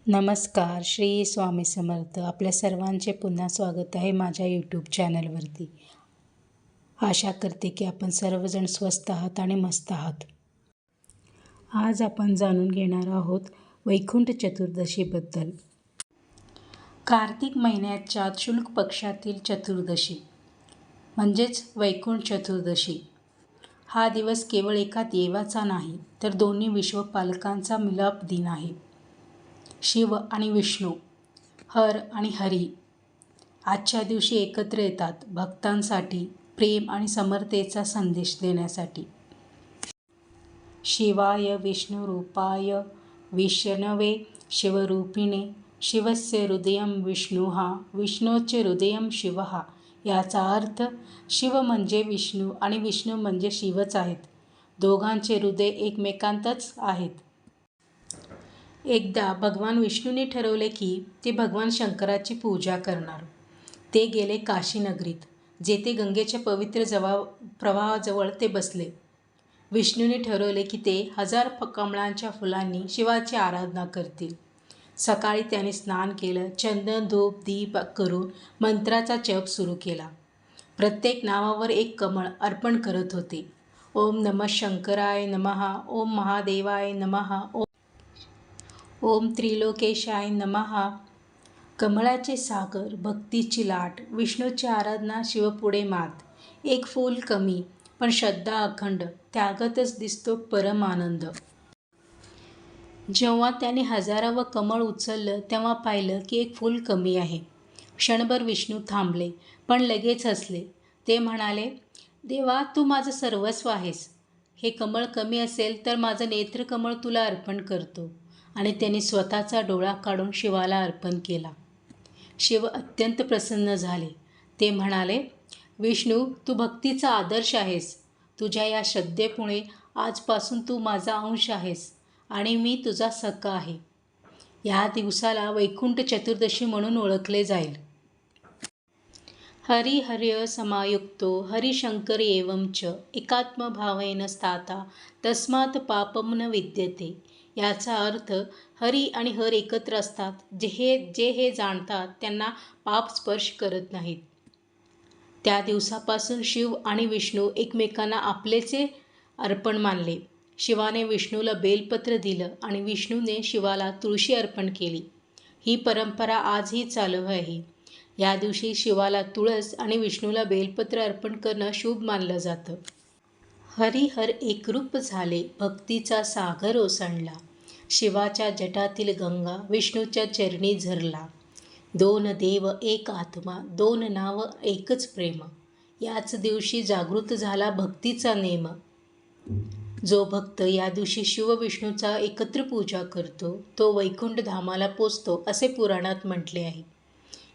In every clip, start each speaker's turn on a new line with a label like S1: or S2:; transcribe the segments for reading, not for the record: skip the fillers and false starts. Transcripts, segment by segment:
S1: नमस्कार. श्री स्वामी समर्थ. आपल्या सर्वांचे पुन्हा स्वागत आहे माझ्या यूट्यूब चॅनलवरती. आशा करते की आपण सर्वजण स्वस्त आहात आणि मस्त आहात. आज आपण जाणून घेणार आहोत वैकुंठ चतुर्दशीबद्दल. कार्तिक महिन्याच्या शुक्ल पक्षातील चतुर्दशी म्हणजेच वैकुंठ चतुर्दशी हा दिवस केवळ एका देवाचा नाही तर दोन्ही विश्वपालकांचा मिलाप दिन आहे. शिव आणि विष्णू, हर आणि हरी आजच्या दिवशी एकत्र येतात भक्तांसाठी प्रेम आणि समर्थतेचा संदेश देण्यासाठी. शिवाय विष्णुरूपाय विष्णवे शिवरूपिणे शिवस्य हृदयं विष्णुहा विष्णोचे हृदयं शिवहा. याचा अर्थ शिव म्हणजे विष्णू आणि विष्णू म्हणजे शिवच आहेत. दोघांचे हृदय एकमेकांतच आहेत. एकदा भगवान विष्णूने ठरवले की ते भगवान शंकराची पूजा करणार. ते गेले काशी नगरीत, जेथे गंगेच्या पवित्र प्रवाहाजवळ ते बसले. विष्णूने ठरवले की ते 1000 कमळांच्या फुलांनी शिवाची आराधना करतील. सकाळी त्याने स्नान केलं, चंदन धूप दीप करून मंत्राचा जप सुरू केला. प्रत्येक नावावर एक कमळ अर्पण करत होते. ओम नमः शंकराय नमः, ओम महादेवाय नमः, ओम त्रिलोकेशाय नमः. कमळाचे सागर, भक्तीची लाट, विष्णूची आराधना शिवपुढे मात. एक फूल कमी पण श्रद्धा अखंड, त्यागतच दिसतो परम आनंद. जेव्हा त्याने 1000वे कमळ उचललं तेव्हा पाहिलं की एक फूल कमी आहे. क्षणभर विष्णू थांबले पण लगेच हसले. ते म्हणाले, देवा तू माझं सर्वस्व आहेस. हे कमळ कमी असेल तर माझं नेत्रकमळ तुला अर्पण करतो. आणि त्यांनी स्वतःचा डोळा काढून शिवाला अर्पण केला. शिव अत्यंत प्रसन्न झाले. ते म्हणाले, विष्णू तू भक्तीचा आदर्श आहेस. तुझ्या या श्रद्धेमुळे आजपासून तू माझा अंश आहेस आणि मी तुझा सखा आहे. या दिवसाला वैकुंठ चतुर्दशी म्हणून ओळखले जाईल. हरी हर्य समायुक्तो हरिशंकर एवं च एकात्मभावेन स्थाता तस्मात् पापं न विद्यते. याचा अर्थ हरी आणि हर एकत्र असतात. जे हे जाणतात त्यांना पाप स्पर्श करत नाहीत. त्या दिवसापासून शिव आणि विष्णू एकमेकांना आपलेचे अर्पण मानले. शिवाने विष्णूला बेलपत्र दिलं आणि विष्णूने शिवाला तुळशी अर्पण केली. ही परंपरा आजही चालू आहे. या दिवशी शिवाला तुळस आणि विष्णूला बेलपत्र अर्पण करणं शुभ मानलं जातं. हरिहर एकरूप झाले, भक्तीचा सागर ओसंडला. शिवाच्या जटातील गंगा विष्णूच्या चरणी झरला. दोन देव एक आत्मा, दोन नाव एकच प्रेम. याच दिवशी जागृत झाला भक्तीचा नेम. जो भक्त या दिवशी शिवविष्णूचा एकत्र पूजा करतो तो वैकुंठ धामाला पोचतो असे पुराणात म्हटले आहे.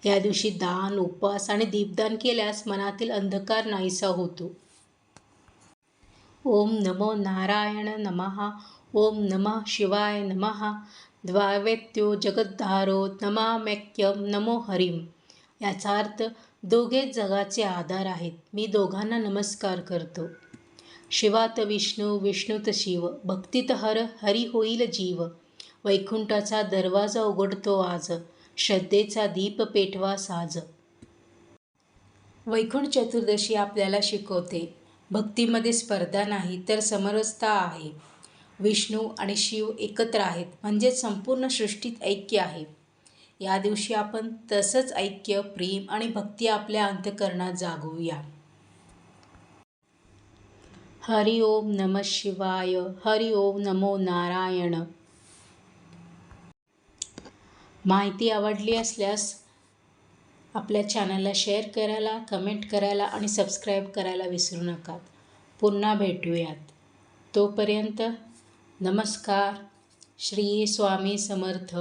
S1: या दिवशी दान, उपवास आणि दीपदान केल्यास मनातील अंधकार नाहीसा होतो. ओम नमो नारायण नमः, ओम नमः शिवाय नमः, द्वावेत्यो जगद्धारो नमाम्यक्यं नमो हरिं. याचा अर्थ दोघेच जगाचे आधार आहेत. मी दोघांना नमस्कार करतो. शिवात विष्णू, विष्णूत शिव, भक्तीत हर, हरी होईल जीव. वैकुंठाचा दरवाजा उघडतो आज, श्रद्धेचा दीप पेटवा साज. वैकुंठ चतुर्दशी आपल्याला शिकवते भक्तीमध्ये स्पर्धा नाही तर समरसता आहे. विष्णू आणि शिव एकत्र आहेत म्हणजे संपूर्ण सृष्टीत ऐक्य आहे. या दिवशी आपण तसंच ऐक्य, प्रेम आणि भक्ती आपल्या अंतःकरणात जागवूया. हरि ओम नमः शिवाय. हरि ओम नमो नारायण. माहिती आवडली असल्यास आपल्या चॅनलला शेअर करायला, कमेंट करायला आणि सबस्क्राईब करायला विसरू नका. पुन्हा भेटूयात. तोपर्यंत नमस्कार. श्री स्वामी समर्थ.